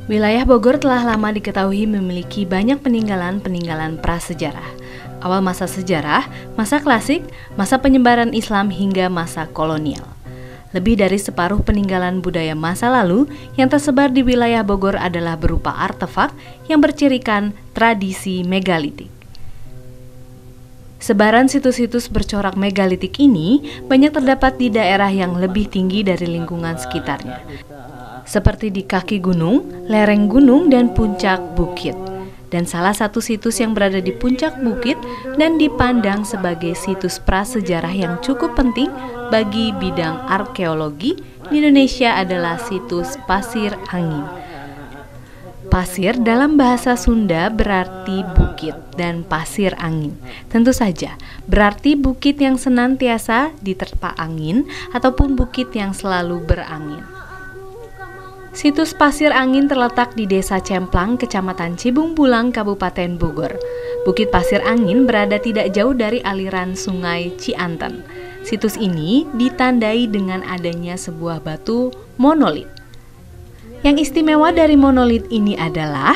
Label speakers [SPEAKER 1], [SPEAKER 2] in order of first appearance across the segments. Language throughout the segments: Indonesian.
[SPEAKER 1] Wilayah Bogor telah lama diketahui memiliki banyak peninggalan-peninggalan prasejarah. Awal masa sejarah, masa klasik, masa penyebaran Islam hingga masa kolonial. Lebih dari separuh peninggalan budaya masa lalu yang tersebar di wilayah Bogor adalah berupa artefak yang bercirikan tradisi megalitik. Sebaran situs-situs bercorak megalitik ini banyak terdapat di daerah yang lebih tinggi dari lingkungan sekitarnya, seperti di kaki gunung, lereng gunung, dan puncak bukit. Dan salah satu situs yang berada di puncak bukit dan dipandang sebagai situs prasejarah yang cukup penting bagi bidang arkeologi di Indonesia adalah situs Pasir Angin. Pasir dalam bahasa Sunda berarti bukit dan pasir angin. Tentu saja, berarti bukit yang senantiasa diterpa angin ataupun bukit yang selalu berangin. Situs Pasir Angin terletak di Desa Cemplang, Kecamatan Cibung Bulang, Kabupaten Bogor. Bukit Pasir Angin berada tidak jauh dari aliran Sungai Cianten. Situs ini ditandai dengan adanya sebuah batu monolit. Yang istimewa dari monolit ini adalah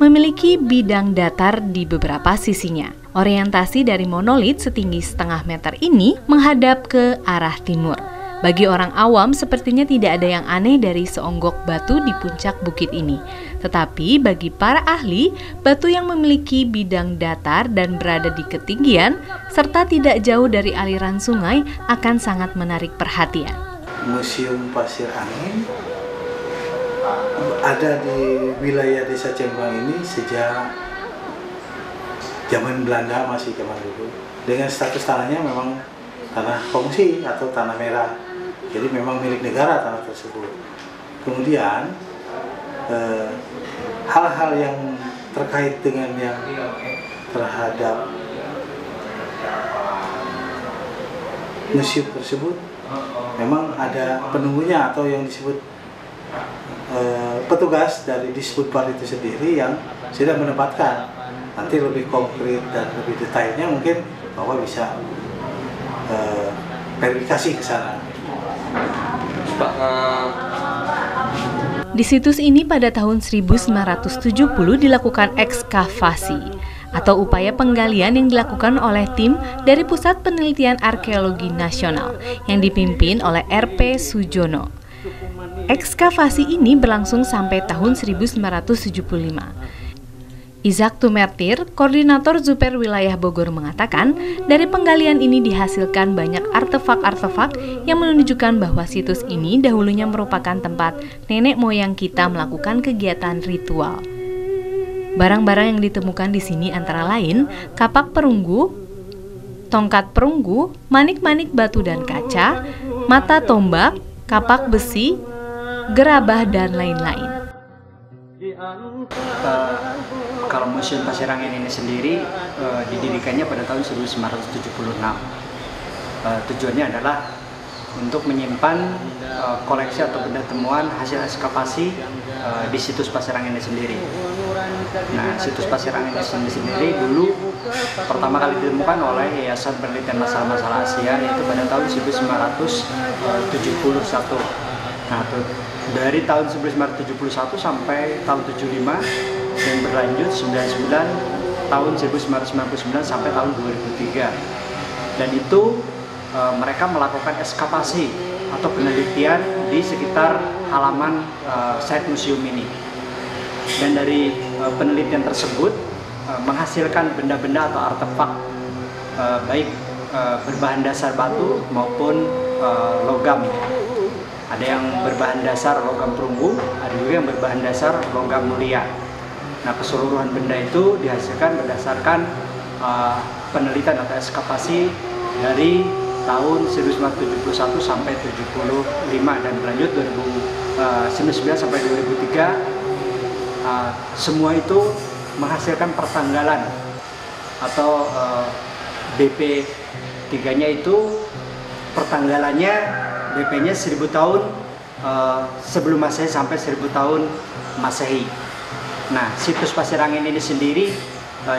[SPEAKER 1] memiliki bidang datar di beberapa sisinya. Orientasi dari monolit setinggi setengah meter ini menghadap ke arah timur. Bagi orang awam sepertinya tidak ada yang aneh dari seonggok batu di puncak bukit ini. Tetapi bagi para ahli, batu yang memiliki bidang datar dan berada di ketinggian serta tidak jauh dari aliran sungai akan sangat menarik perhatian.
[SPEAKER 2] Museum Pasir Angin ada di wilayah Desa Cemplang ini sejak zaman Belanda, masih zaman dulu. Dengan status tanahnya memang tanah kongsi atau tanah merah. Jadi memang milik negara tanah tersebut. Kemudian hal-hal yang terkait dengan yang terhadap museum tersebut memang ada penunggunya atau yang disebut petugas dari Disbudpar itu sendiri yang sudah menempatkan. Nanti lebih konkret dan lebih detailnya mungkin Bapak bisa verifikasi ke sana.
[SPEAKER 1] Di situs ini pada tahun 1970 dilakukan ekskavasi atau upaya penggalian yang dilakukan oleh tim dari Pusat Penelitian Arkeologi Nasional yang dipimpin oleh R.P. Sujono. Ekskavasi ini berlangsung sampai tahun 1975. Izak Tumertir, Koordinator Zuper Wilayah Bogor mengatakan, dari penggalian ini dihasilkan banyak artefak-artefak yang menunjukkan bahwa situs ini dahulunya merupakan tempat nenek moyang kita melakukan kegiatan ritual. Barang-barang yang ditemukan di sini antara lain kapak perunggu, tongkat perunggu, manik-manik batu dan kaca, mata tombak, kapak besi, gerabah, dan lain-lain.
[SPEAKER 3] Kalau Museum Pasir Angin ini sendiri didirikannya pada tahun 1976. Tujuannya adalah untuk menyimpan koleksi atau benda temuan hasil ekskavasi di situs Pasir Angin ini sendiri. Nah, situs Pasir Angin ini sendiri dulu pertama kali ditemukan oleh Yayasan Penelitian Masalah-Masalah Asia, yaitu pada tahun 1971. Nah, dari tahun 1971 sampai tahun 75 dan berlanjut 99 tahun 1999 sampai tahun 2003. Dan itu mereka melakukan ekskavasi atau penelitian di sekitar halaman site museum ini. Dan dari penelitian tersebut menghasilkan benda-benda atau artefak baik berbahan dasar batu maupun logam. Ada yang berbahan dasar logam perunggu, ada juga yang berbahan dasar logam mulia. Nah, keseluruhan benda itu dihasilkan berdasarkan penelitian atau ekskavasi dari tahun 1971 sampai 75 dan berlanjut 2099 sampai 2003. Semua itu menghasilkan pertanggalan atau BP 3-nya itu pertanggalannya BP-nya 1000 tahun sebelum Masehi sampai 1000 tahun Masehi. Nah, situs Pasir Angin ini sendiri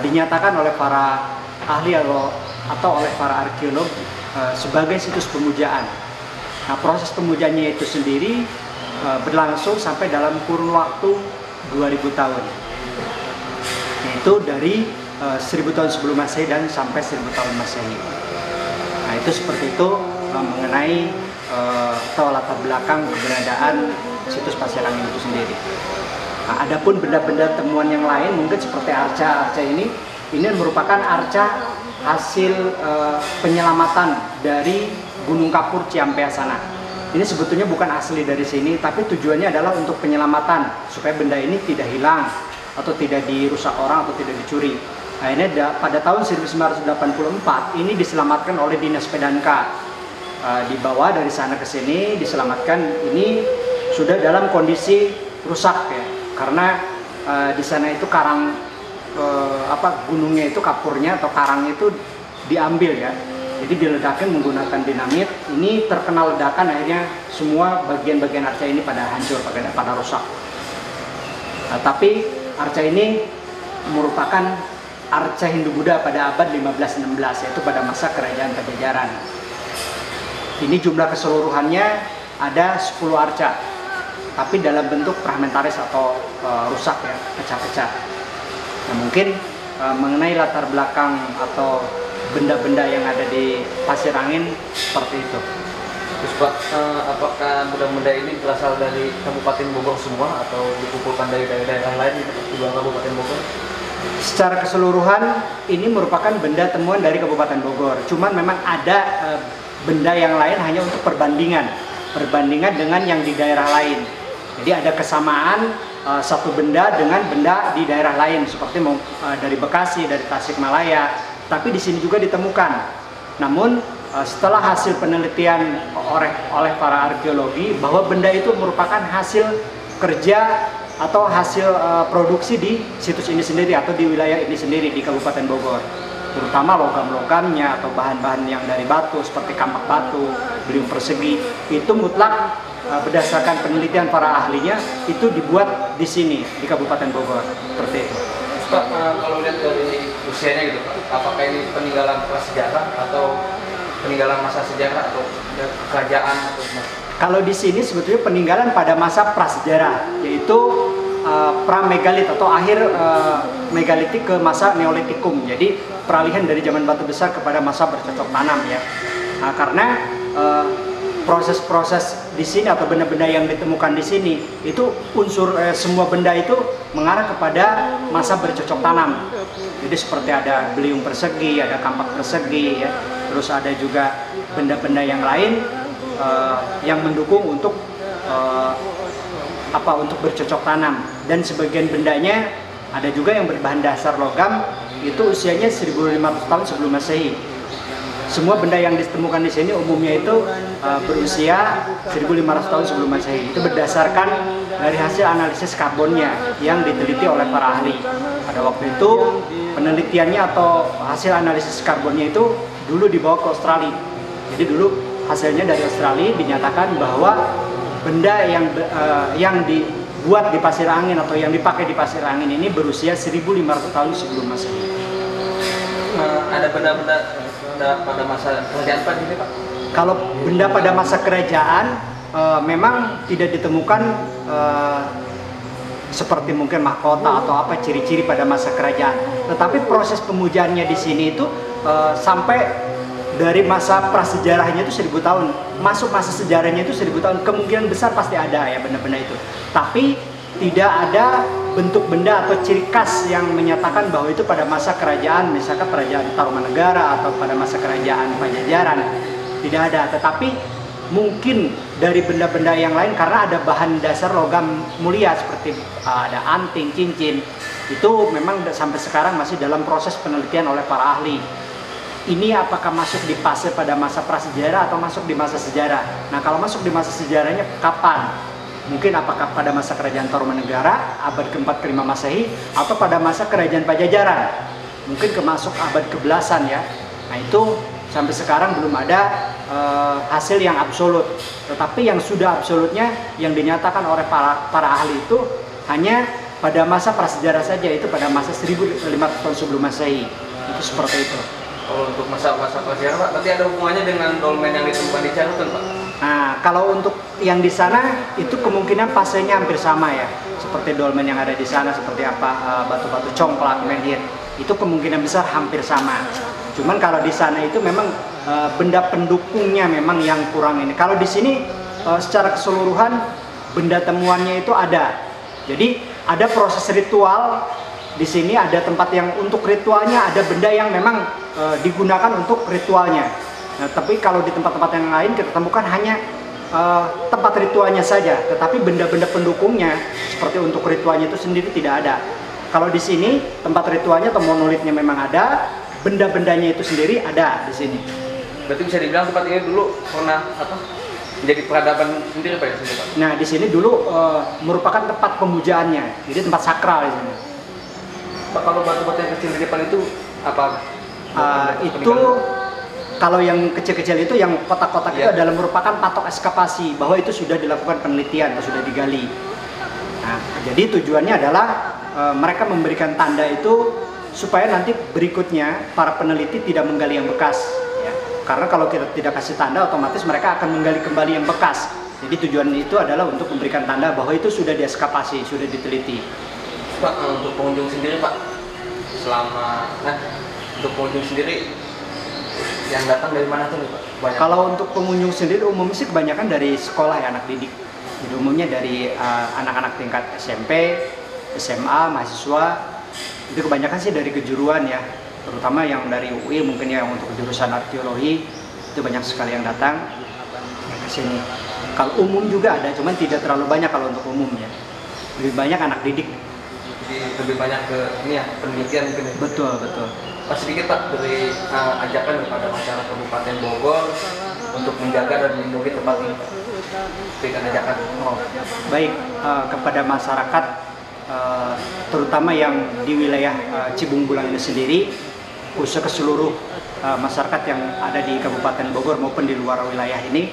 [SPEAKER 3] dinyatakan oleh para ahli atau oleh para arkeolog sebagai situs pemujaan. Nah, proses pemujanya itu sendiri berlangsung sampai dalam kurun waktu 2000 tahun. Yaitu dari 1000 tahun sebelum Masehi dan sampai 1000 tahun Masehi. Nah, itu seperti itu mengenai atau latar belakang keberadaan situs Pasir Angin itu sendiri. Nah, adapun benda-benda temuan yang lain mungkin seperti arca ini merupakan arca hasil penyelamatan dari Gunung Kapur Ciampea sana. Ini sebetulnya bukan asli dari sini, tapi tujuannya adalah untuk penyelamatan supaya benda ini tidak hilang atau tidak dirusak orang atau tidak dicuri. Nah, ini pada tahun 1984 ini diselamatkan oleh Dinas Pedanka. Dibawa dari sana ke sini, diselamatkan. Ini sudah dalam kondisi rusak ya, karena di sana itu karang gunungnya itu kapurnya atau karangnya itu diambil ya, jadi diledakkan menggunakan dinamit. Ini terkena ledakan, akhirnya semua bagian-bagian arca ini pada hancur, pada rusak. Tapi arca ini merupakan arca Hindu-Buddha pada abad 15-16, yaitu pada masa kerajaan Pajajaran. Ini jumlah keseluruhannya ada 10 arca, tapi dalam bentuk fragmentaris atau rusak ya, pecah-pecah. Nah, mungkin mengenai latar belakang atau benda-benda yang ada di Pasir Angin seperti itu.
[SPEAKER 4] Terus Pak, apakah benda-benda ini berasal dari Kabupaten Bogor semua atau dikumpulkan dari daerah lain di luar Kabupaten Bogor?
[SPEAKER 3] Secara keseluruhan ini merupakan benda temuan dari Kabupaten Bogor. Cuman memang ada benda yang lain hanya untuk perbandingan dengan yang di daerah lain. Jadi ada kesamaan satu benda dengan benda di daerah lain, seperti dari Bekasi, dari Tasikmalaya, tapi di sini juga ditemukan. Namun setelah hasil penelitian oleh para arkeologi bahwa benda itu merupakan hasil kerja atau hasil produksi di situs ini sendiri atau di wilayah ini sendiri di Kabupaten Bogor, terutama logam-logamnya atau bahan-bahan yang dari batu seperti kampak batu, beliung persegi, itu mutlak berdasarkan penelitian para ahlinya itu dibuat di sini di Kabupaten Bogor, seperti itu.
[SPEAKER 4] Pak, kalau lihat dari usianya gitu Pak, apakah ini peninggalan prasejarah atau peninggalan masa sejarah atau kerajaan atau
[SPEAKER 3] Kalau di sini sebetulnya peninggalan pada masa prasejarah, yaitu pra-megalit atau akhir megalitik ke masa neolitikum. Jadi peralihan dari zaman batu besar kepada masa bercocok tanam ya. Nah, karena proses-proses di sini atau benda-benda yang ditemukan di sini itu unsur semua benda itu mengarah kepada masa bercocok tanam. Jadi seperti ada beliung persegi, ada kampak persegi ya. Terus ada juga benda-benda yang lain yang mendukung untuk untuk bercocok tanam, dan sebagian bendanya ada juga yang berbahan dasar logam, itu usianya 1500 tahun sebelum Masehi. Semua benda yang ditemukan di sini umumnya itu berusia 1500 tahun sebelum Masehi. Itu berdasarkan dari hasil analisis karbonnya yang diteliti oleh para ahli. Pada waktu itu penelitiannya atau hasil analisis karbonnya itu dulu dibawa ke Australia. Jadi dulu hasilnya dari Australia dinyatakan bahwa benda yang dibuat di Pasir Angin atau yang dipakai di Pasir Angin ini berusia 1500 tahun sebelum Masehi.
[SPEAKER 4] Ada benda-benda pada masa kerajaan Pak ini Pak?
[SPEAKER 3] Kalau benda pada masa kerajaan memang tidak ditemukan seperti mungkin mahkota atau apa ciri-ciri pada masa kerajaan. Tetapi proses pemujaannya di sini itu sampai dari masa prasejarahnya itu 1000 tahun, masuk masa sejarahnya itu 1000 tahun, kemungkinan besar pasti ada ya benda-benda itu. Tapi tidak ada bentuk benda atau ciri khas yang menyatakan bahwa itu pada masa kerajaan, misalkan kerajaan Tarumanegara atau pada masa kerajaan Pajajaran, tidak ada. Tetapi mungkin dari benda-benda yang lain karena ada bahan dasar logam mulia seperti ada anting, cincin, itu memang sampai sekarang masih dalam proses penelitian oleh para ahli. Ini apakah masuk di fase pada masa prasejarah atau masuk di masa sejarah? Nah, kalau masuk di masa sejarahnya kapan? Mungkin apakah pada masa kerajaan Tarumanegara abad ke-4 ke-5 Masehi atau pada masa kerajaan Pajajaran? Mungkin masuk abad ke-10-an ya. Nah, itu sampai sekarang belum ada hasil yang absolut. Tetapi yang sudah absolutnya yang dinyatakan oleh para ahli itu hanya pada masa prasejarah saja, itu pada masa 1500 tahun sebelum Masehi. Itu seperti itu.
[SPEAKER 4] Kalau untuk masa prasejarah Pak, berarti ada hubungannya dengan dolmen yang ditemukan di Cianutun Pak?
[SPEAKER 3] Nah, kalau untuk yang di sana itu kemungkinan fasenya hampir sama ya, seperti dolmen yang ada di sana, seperti apa batu-batu congklak, menhir, itu kemungkinan besar hampir sama. Cuman kalau di sana itu memang benda pendukungnya memang yang kurang ini. Kalau di sini secara keseluruhan benda temuannya itu ada. Jadi ada proses ritual di sini, ada tempat yang untuk ritualnya, ada benda yang memang digunakan untuk ritualnya. Nah, tapi kalau di tempat-tempat yang lain kita temukan hanya tempat ritualnya saja, tetapi benda-benda pendukungnya seperti untuk ritualnya itu sendiri tidak ada. Kalau di sini tempat ritualnya atau monolitnya memang ada, benda-bendanya itu sendiri ada di sini.
[SPEAKER 4] Berarti bisa dibilang tempat ini dulu pernah menjadi peradaban sendiri Pak, di sini Pak?
[SPEAKER 3] Nah, di sini dulu merupakan tempat pemujaannya, jadi tempat sakral di sini.
[SPEAKER 4] Pak, kalau batu-batu yang kecil di depan itu apa?
[SPEAKER 3] Itu kalau yang kecil-kecil itu, yang kotak-kotak itu adalah merupakan patok ekskavasi, bahwa itu sudah dilakukan penelitian atau sudah digali. Nah, jadi tujuannya adalah mereka memberikan tanda itu supaya nanti berikutnya para peneliti tidak menggali yang bekas. Ya. Karena kalau kita tidak kasih tanda, otomatis mereka akan menggali kembali yang bekas. Jadi tujuan itu adalah untuk memberikan tanda bahwa itu sudah diekskavasi, sudah diteliti.
[SPEAKER 4] Pak, untuk pengunjung sendiri Pak, untuk pengunjung sendiri yang datang dari mana tuh nih Pak? Banyak.
[SPEAKER 3] Kalau untuk pengunjung sendiri umumnya sih kebanyakan dari sekolah ya, anak didik. Jadi umumnya dari anak-anak tingkat SMP, SMA, mahasiswa. Itu kebanyakan sih dari kejuruan ya, terutama yang dari UI mungkin ya, yang untuk jurusan arkeologi itu banyak sekali yang datang ke sini. Kalau umum juga ada, cuman tidak terlalu banyak kalau untuk umum ya. Lebih banyak anak didik.
[SPEAKER 4] Jadi lebih banyak ke ini ya, penelitian mungkin ya?
[SPEAKER 3] Betul, betul.
[SPEAKER 4] Pas sedikit Pak dari ajakan kepada masyarakat Kabupaten Bogor untuk menjaga dan melindungi tempat ini Pak. Berikan ajakan.
[SPEAKER 3] Oh, baik, kepada masyarakat terutama yang di wilayah Cibung Bulang ini sendiri, khususnya ke seluruh masyarakat yang ada di Kabupaten Bogor maupun di luar wilayah ini,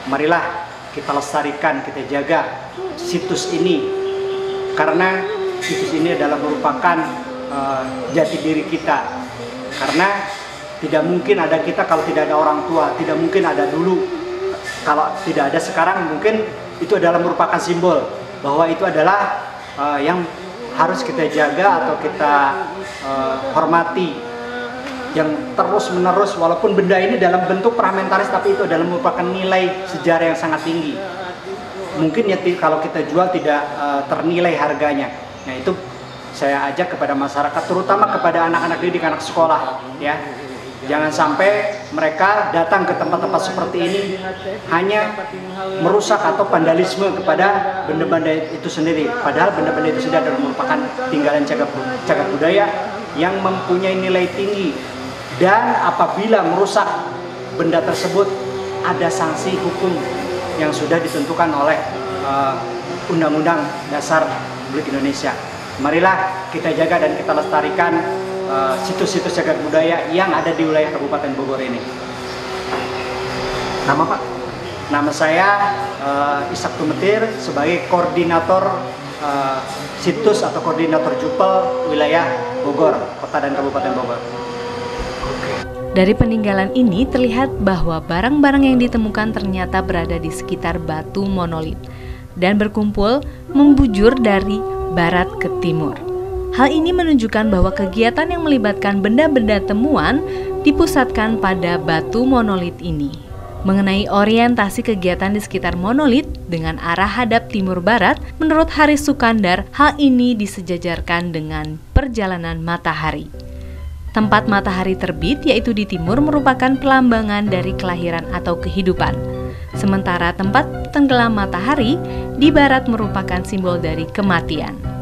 [SPEAKER 3] marilah kita lestarikan, kita jaga situs ini, karena situs ini adalah merupakan jati diri kita. Karena tidak mungkin ada kita kalau tidak ada orang tua, tidak mungkin ada dulu kalau tidak ada sekarang. Mungkin itu adalah merupakan simbol bahwa itu adalah yang harus kita jaga atau kita hormati, yang terus menerus, walaupun benda ini dalam bentuk fragmentaris, tapi itu adalah merupakan nilai sejarah yang sangat tinggi. Mungkin ya kalau kita jual tidak ternilai harganya. Nah, itu saya ajak kepada masyarakat, terutama kepada anak-anak didik, anak sekolah ya. Jangan sampai mereka datang ke tempat-tempat seperti ini hanya merusak atau vandalisme kepada benda-benda itu sendiri. Padahal benda-benda itu sudah adalah merupakan tinggalan cagar budaya yang mempunyai nilai tinggi. Dan apabila merusak benda tersebut, ada sanksi hukum yang sudah ditentukan oleh Undang-Undang Dasar Republik Indonesia. Marilah kita jaga dan kita lestarikan situs-situs cagar budaya yang ada di wilayah Kabupaten Bogor ini.
[SPEAKER 4] Nama Pak?
[SPEAKER 3] Nama saya Ishak Tumetir sebagai koordinator situs atau koordinator Jupel wilayah Bogor, Kota dan Kabupaten Bogor.
[SPEAKER 1] Dari peninggalan ini terlihat bahwa barang-barang yang ditemukan ternyata berada di sekitar batu monolit dan berkumpul membujur dari barat ke timur. Hal ini menunjukkan bahwa kegiatan yang melibatkan benda-benda temuan dipusatkan pada batu monolit ini. Mengenai orientasi kegiatan di sekitar monolit dengan arah hadap timur barat, menurut Haris Sukandar, hal ini disejajarkan dengan perjalanan matahari. Tempat matahari terbit, yaitu di timur, merupakan pelambangan dari kelahiran atau kehidupan. Sementara tempat tenggelam matahari di barat merupakan simbol dari kematian.